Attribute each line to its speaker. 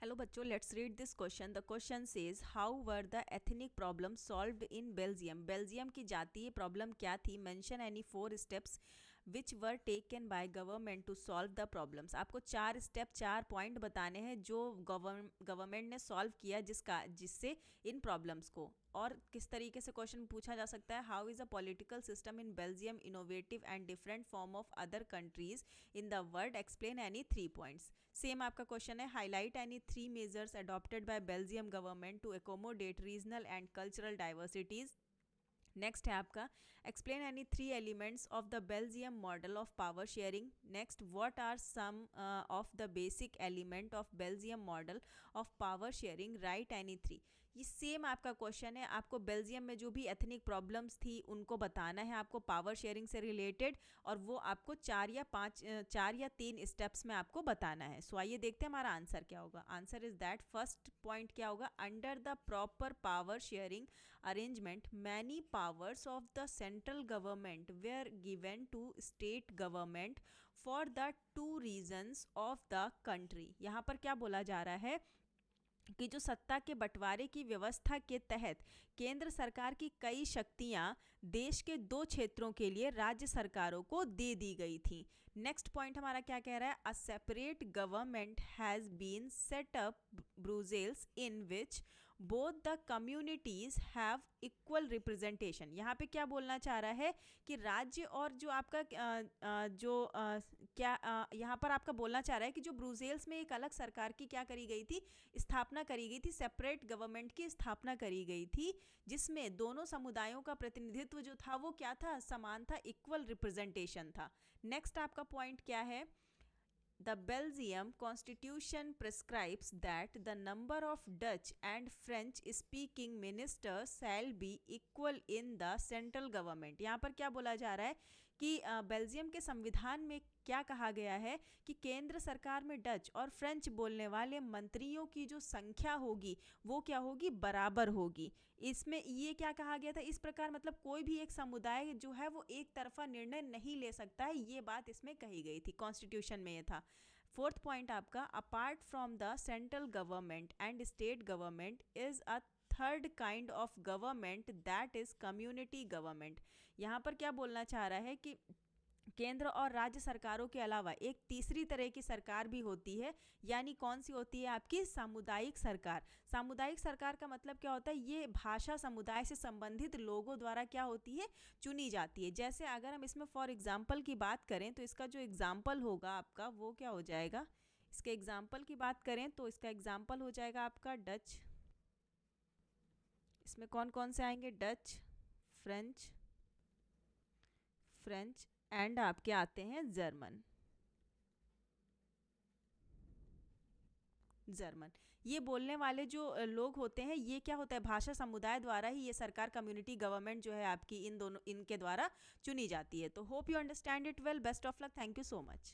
Speaker 1: Hello बच्चों, let's read this question. The question says how were the ethnic problem solved in Belgium. Belgium की जातीय problem क्या थी? Mention any 4 steps which were taken by government to solve the problems. आपको 4 step 4 point बताने हैं जो government ने solve किया जिससे इन प्रॉब्लम्स को। और किस तरीके से क्वेश्चन पूछा जा सकता है, how is a political system in Belgium innovative and different form of other countries in the world, explain any 3 points. Same आपका क्वेश्चन है, highlight any 3 measures adopted by Belgium government to accommodate regional and cultural diversities। Next है आपका, explain any 3 elements of the Belgium model of power sharing. Next, what are some of the basic element of Belgium model of power sharing, right any 3। ये same आपका question है, आपको Belgium में जो भी ethnic problems थी उनको बताना है आपको पावर शेयरिंग से रिलेटेड, और वो आपको 4 या 3 स्टेप्स में आपको बताना है। सो आइए देखते हैं हमारा आंसर क्या होगा। Answer is that, first point क्या होगा, under the proper power sharing arrangement many powers of the central government were given to state government for the 2 regions of the country। यहाँ पर क्या बोला जा रहा है कि जो सत्ता के बंटवारे की व्यवस्था के तहत केंद्र सरकार की कई शक्तियां देश के 2 क्षेत्रों के लिए राज्य सरकारों को दे दी गई थी। नेक्स्ट पॉइंट हमारा क्या कह रहा है, a separate government has been set up Brussels in which both the communities have equal representation. यहाँ पे क्या बोलना चाह रहा है कि राज्य और जो आपका यहाँ पर आपका बोलना चाह रहा है कि जो ब्रुसेल्स में एक अलग सरकार की क्या करी गई थी, स्थापना करी गई थी, सेपरेट गवर्नमेंट की स्थापना करी गई थी, जिसमें दोनों समुदायों का प्रतिनिधित्व जो था वो क्या था, समान था, इक्वल रिप्रेजेंटेशन था। नेक्स्ट आपका पॉइंट क्या है, The Belgium constitution prescribes that the number of Dutch and French speaking ministers shall be equal in the central government। यहाँ पर क्या बोला जा रहा है कि बेल्जियम के संविधान में क्या कहा गया है कि केंद्र सरकार में डच और फ्रेंच बोलने वाले मंत्रियों की जो संख्या होगी वो क्या होगी, बराबर होगी। इसमें ये क्या कहा गया था, इस प्रकार मतलब कोई भी एक समुदाय जो है वो एक तरफा निर्णय नहीं ले सकता है, ये बात इसमें कही गई थी, कॉन्स्टिट्यूशन में ये था। फोर्थ पॉइंट आपका, apart from the central government and state government is a third kind of government that is community government. यहाँ पर क्या बोलना चाह रहा है कि केंद्र और राज्य सरकारों के अलावा एक तीसरी तरह की सरकार भी होती है, यानी कौन सी होती है आपकी, सामुदायिक सरकार। सामुदायिक सरकार का मतलब क्या होता है, ये भाषा समुदाय से संबंधित लोगों द्वारा क्या होती है, चुनी जाती है। जैसे अगर हम इसमें फॉर एग्जाम्पल की बात करें तो इसका जो एग्जाम्पल होगा आपका वो क्या हो जाएगा, इसके एग्जाम्पल की बात करें तो इसका एग्जाम्पल हो जाएगा आपका डच। इसमें कौन कौन से आएंगे, डच, फ्रेंच एंड आपके आते हैं जर्मन। ये बोलने वाले जो लोग होते हैं ये क्या होता है, भाषा समुदाय द्वारा ही ये सरकार, कम्युनिटी गवर्नमेंट जो है आपकी, इनके द्वारा चुनी जाती है। तो hope you understand it well, best of luck, thank you so much.